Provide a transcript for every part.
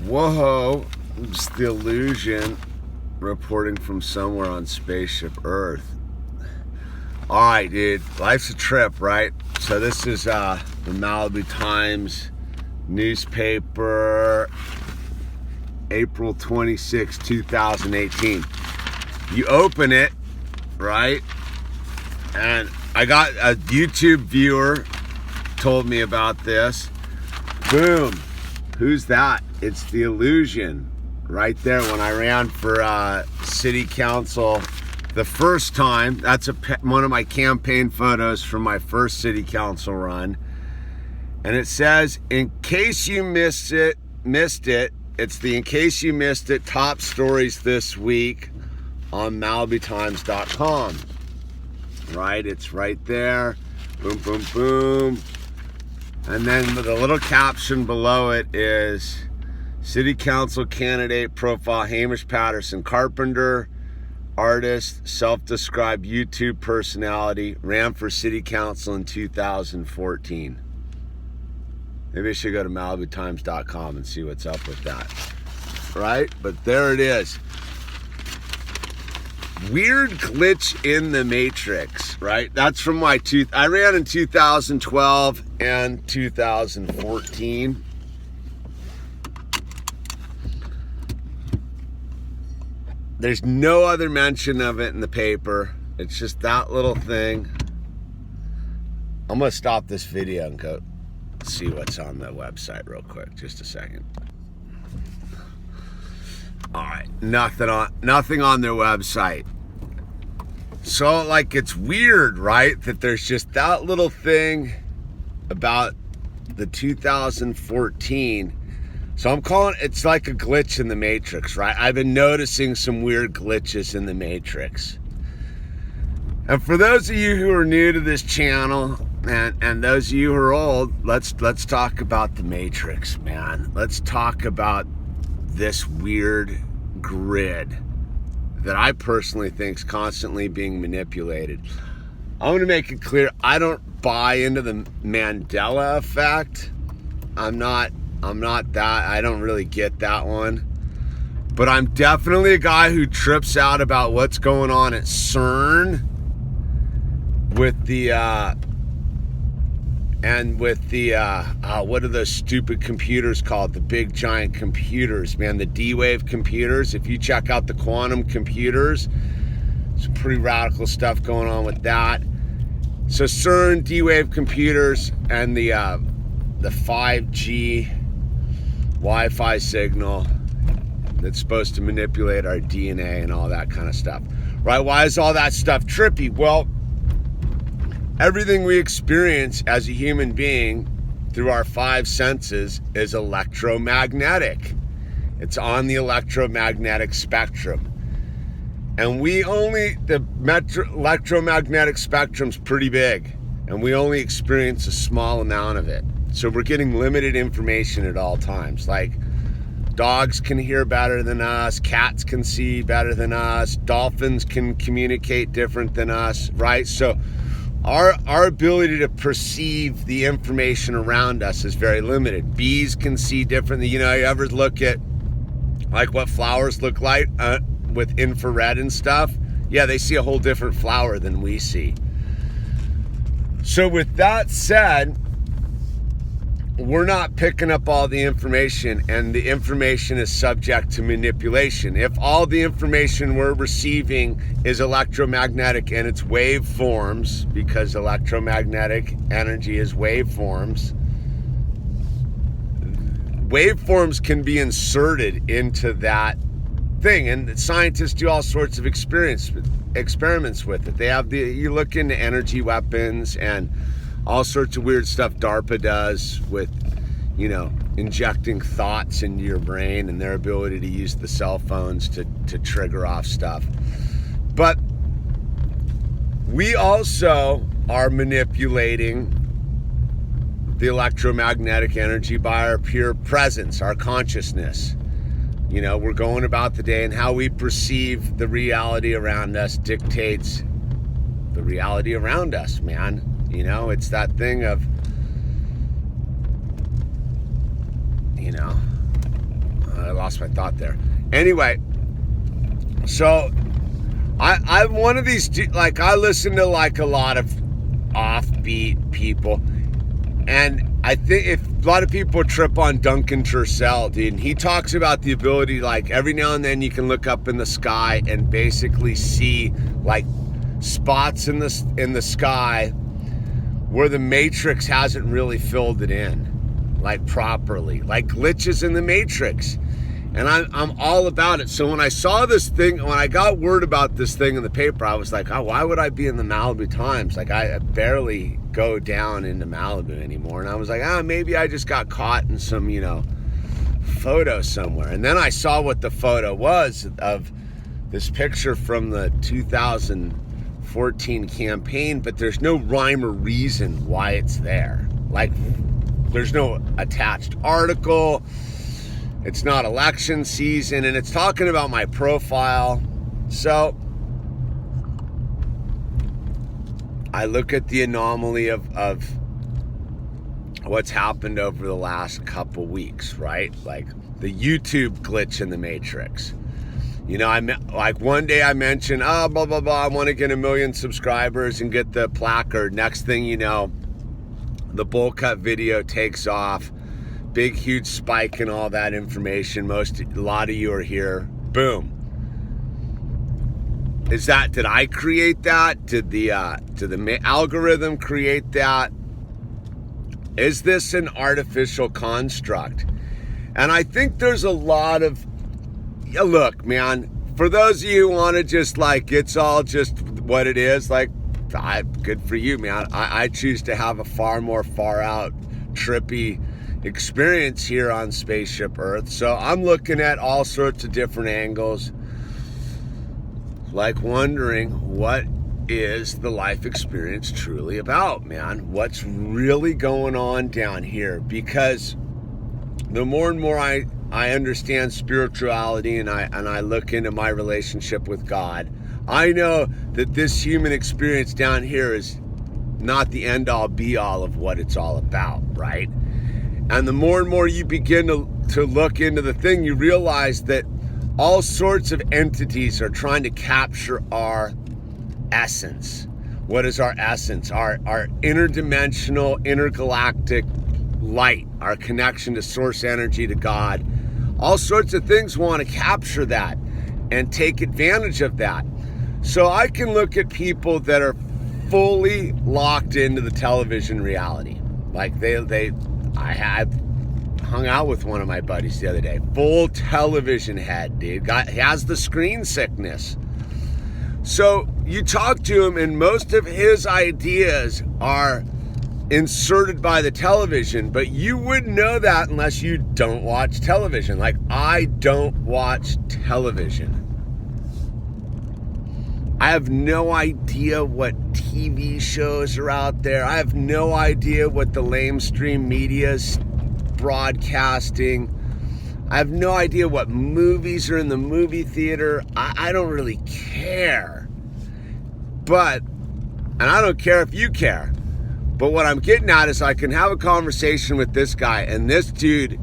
Whoa, it's the illusion reporting from somewhere on spaceship Earth. Alright, dude, life's a trip, right? So this is the Malibu Times newspaper, April 26, 2018. You open it, right? And I got a YouTube viewer told me about this. Boom. Who's that? It's the illusion right there. When I ran for city council the first time, that's one of my campaign photos from my first city council run. And it says, in case you missed it, it's the in case you missed it top stories this week on MalibuTimes.com. Right? It's right there. Boom, boom, boom. And then the little caption below it is City Council candidate profile Hamish Patterson, carpenter, artist, self-described YouTube personality, ran for City Council in 2014. Maybe I should go to MalibuTimes.com and see what's up with that. Right? But there it is. Weird glitch in the matrix, right? That's from my I ran in 2012 and 2014. There's no other mention of it in the paper. It's just that little thing. I'm gonna stop this video and go see what's on the website real quick. Just a second. All right, nothing on their website. So like, it's weird, right? That there's just that little thing about the 2014. So I'm calling it's like a glitch in the matrix, right? I've been noticing some weird glitches in the matrix. And for those of you who are new to this channel, and those of you who are old, let's talk about the matrix, man. Let's talk about this weird grid that I personally think is constantly being manipulated. I'm going to make it clear, I don't buy into the Mandela effect. I'm not that. I don't really get that one. But I'm definitely a guy who trips out about what's going on at CERN with the what are those stupid computers called? The big giant computers, man, the D-Wave computers. If you check out the quantum computers, some pretty radical stuff going on with that. So CERN, D-Wave computers, and the 5G Wi-Fi signal that's supposed to manipulate our DNA and all that kind of stuff. Right? Why is all that stuff trippy? Well, everything we experience as a human being through our five senses is electromagnetic. It's on the electromagnetic spectrum. And the electromagnetic spectrum's pretty big, and we only experience a small amount of it. So we're getting limited information at all times. Like, dogs can hear better than us, cats can see better than us, dolphins can communicate different than us, right? So our ability to perceive the information around us is very limited. Bees can see differently. You know, you ever look at like what flowers look like with infrared and stuff? Yeah, they see a whole different flower than we see. So with that said, we're not picking up all the information, and the information is subject to manipulation. If all the information we're receiving is electromagnetic and it's waveforms, because electromagnetic energy is waveforms, waveforms can be inserted into that thing, and scientists do all sorts of experiments with it. They have you look into energy weapons and all sorts of weird stuff DARPA does with, you know, injecting thoughts into your brain and their ability to use the cell phones to trigger off stuff. But we also are manipulating the electromagnetic energy by our pure presence, our consciousness. You know, we're going about the day, and how we perceive the reality around us dictates the reality around us, man. You know, it's that thing of, you know, I lost my thought there. Anyway, so I'm one of these, like, I listen to like a lot of offbeat people, and I think if a lot of people trip on Duncan Trussell, dude, and he talks about the ability, like, every now and then you can look up in the sky and basically see like spots in the sky where the matrix hasn't really filled it in like properly, like glitches in the matrix. And I'm all about it. So when I saw this thing, when I got word about this thing in the paper, I was like, oh, why would I be in the Malibu Times? Like, I barely go down into Malibu anymore. And I was like, maybe I just got caught in some, photo somewhere. And then I saw what the photo was of this picture from the 2014 campaign, but there's no rhyme or reason why it's there. Like, there's no attached article. It's not election season, and it's talking about my profile. So I look at the anomaly of what's happened over the last couple weeks, right? Like the YouTube glitch in the matrix. Like one day I mentioned, blah, blah, blah, I want to get 1 million subscribers and get the placard. Next thing you know, the bowl cut video takes off. Big, huge spike in all that information. A lot of you are here. Boom. Did I create that? Did the algorithm create that? Is this an artificial construct? And I think there's a lot of, look, man, for those of you who want to just like, it's all just what it is, like, good for you, man. I choose to have a far more far out, trippy experience here on Spaceship Earth. So I'm looking at all sorts of different angles, like wondering, what is the life experience truly about, man? What's really going on down here? Because the more and more I understand spirituality and I look into my relationship with God, I know that this human experience down here is not the end all be all of what it's all about, right? And the more and more you begin to look into the thing, you realize that all sorts of entities are trying to capture our essence. What is our essence? Our interdimensional, intergalactic light, our connection to source energy, to God. All sorts of things want to capture that and take advantage of that. So I can look at people that are fully locked into the television reality. Like I had hung out with one of my buddies the other day. Full television head, dude. He has the screen sickness. So you talk to him and most of his ideas are inserted by the television, but you wouldn't know that unless you don't watch television. Like, I don't watch television. I have no idea what TV shows are out there. I have no idea what the lamestream media's broadcasting. I have no idea what movies are in the movie theater. I don't really care. And I don't care if you care. But what I'm getting at is I can have a conversation with this guy, and this dude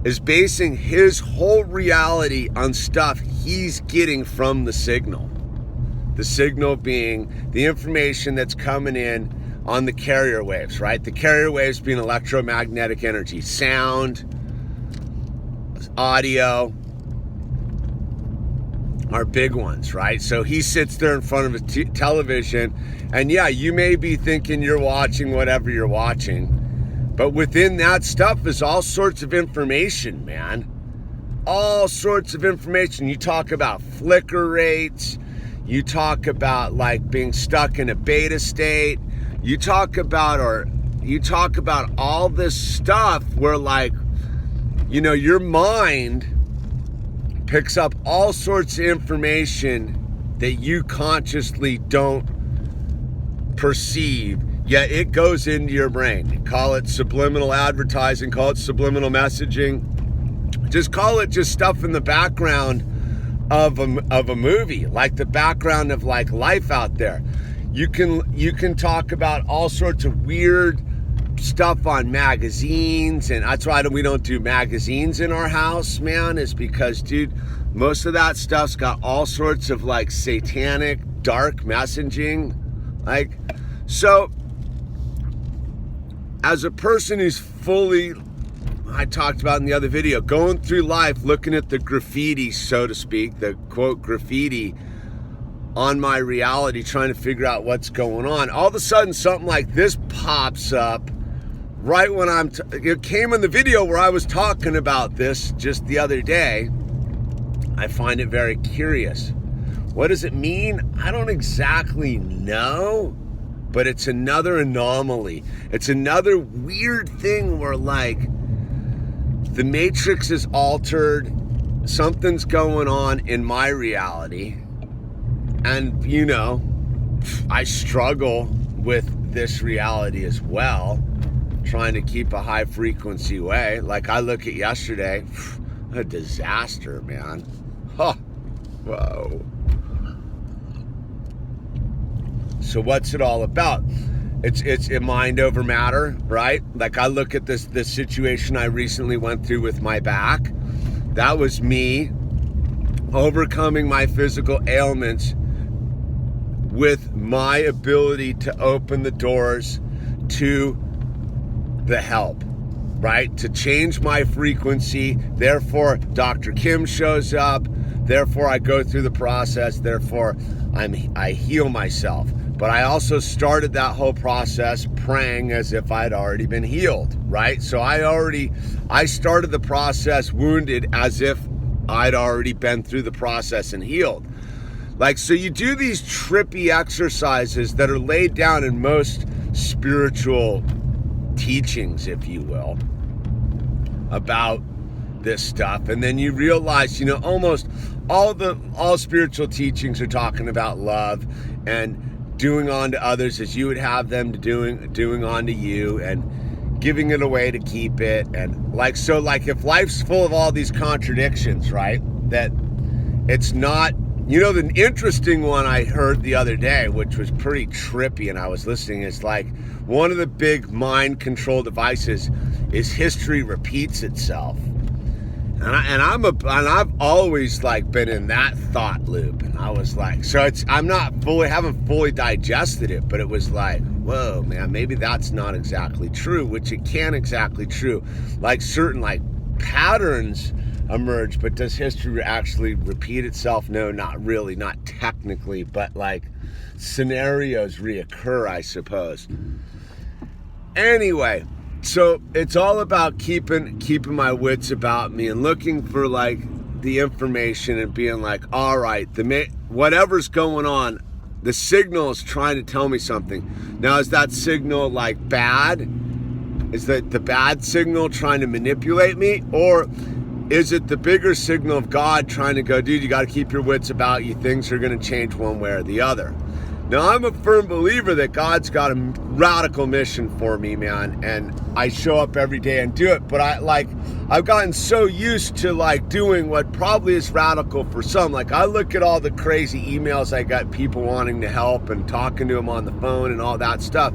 is basing his whole reality on stuff he's getting from the signal. The signal being the information that's coming in on the carrier waves, right? The carrier waves being electromagnetic energy, sound, audio are big ones, right? So he sits there in front of a television, and yeah, you may be thinking you're watching whatever you're watching, but within that stuff is all sorts of information, man. All sorts of information. You talk about flicker rates. You talk about like being stuck in a beta state. You talk about all this stuff where, like, your mind picks up all sorts of information that you consciously don't perceive, yet it goes into your brain. Call it subliminal advertising, call it subliminal messaging, just call it just stuff in the background of a movie, like the background of like life out there. You can talk about all sorts of weird stuff on magazines, and that's why we don't do magazines in our house, man, is because, dude, most of that stuff's got all sorts of like satanic dark messaging. Like, so as a person who's fully, I talked about in the other video, going through life looking at the graffiti, so to speak, the quote graffiti on my reality, trying to figure out what's going on, all of a sudden something like this pops up right when it came in the video where I was talking about this just the other day. I find it very curious. What does it mean? I don't exactly know, but it's another anomaly. It's another weird thing where like the matrix is altered, something's going on in my reality, and you know, I struggle with this reality as well, trying to keep a high frequency way. Like I look at yesterday, a disaster, man. Huh. Whoa. So what's it all about? It's mind over matter, right? Like I look at this situation I recently went through with my back. That was me overcoming my physical ailments with my ability to open the doors to the help, right? To change my frequency. Therefore, Dr. Kim shows up. Therefore, I go through the process. Therefore, I heal myself. But I also started that whole process praying as if I'd already been healed, right? So I started the process wounded as if I'd already been through the process and healed. Like, so you do these trippy exercises that are laid down in most spiritual teachings, if you will, about this stuff. And then you realize, you know, almost all spiritual teachings are talking about love and doing unto others as you would have them doing unto you, and giving it away to keep it. And like, so like if life's full of all these contradictions, right, that it's not, you know, the interesting one I heard the other day, which was pretty trippy, and I was listening, is like one of the big mind control devices is history repeats itself. And I've always like been in that thought loop, and I was like, so haven't fully digested it, but it was like, whoa, man, maybe that's not exactly true, which it can't exactly true. Like certain like patterns emerge, but does history actually repeat itself? No, not really, not technically, but like scenarios reoccur, I suppose. Anyway, so it's all about keeping my wits about me and looking for like the information and being like, all right, whatever's going on, the signal is trying to tell me something. Now, is that signal like bad? Is that the bad signal trying to manipulate me? Or is it the bigger signal of God trying to go, dude, you got to keep your wits about you. Things are going to change one way or the other. Now, I'm a firm believer that God's got a radical mission for me, man, and I show up every day and do it. But I've gotten so used to like doing what probably is radical for some. Like I look at all the crazy emails I got, people wanting to help and talking to them on the phone and all that stuff.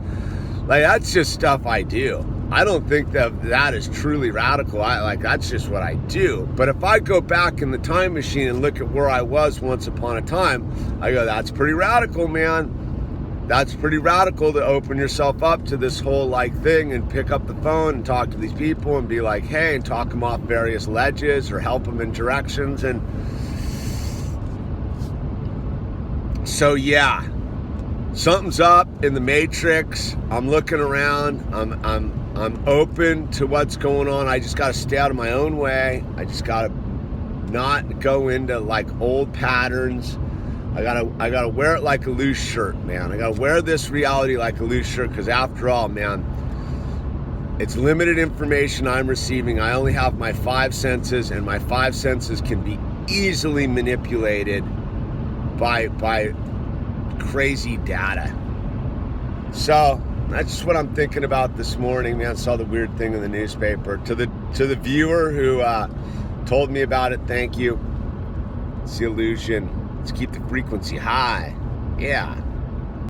Like that's just stuff I do. I don't think that is truly radical. That's just what I do. But if I go back in the time machine and look at where I was once upon a time, I go, that's pretty radical, man. That's pretty radical to open yourself up to this whole like thing and pick up the phone and talk to these people and be like, hey, and talk them off various ledges or help them in directions. And so, yeah, something's up in the matrix. I'm looking around. I'm open to what's going on. I just got to stay out of my own way. I just got to not go into like old patterns. I gotta wear it like a loose shirt, man. I gotta wear this reality like a loose shirt, because after all, man, it's limited information I'm receiving. I only have my 5 senses, and my 5 senses can be easily manipulated by crazy data. So that's just what I'm thinking about this morning, man. I saw the weird thing in the newspaper. To the viewer who told me about it, thank you. It's the illusion. Let's keep the frequency high. Yeah.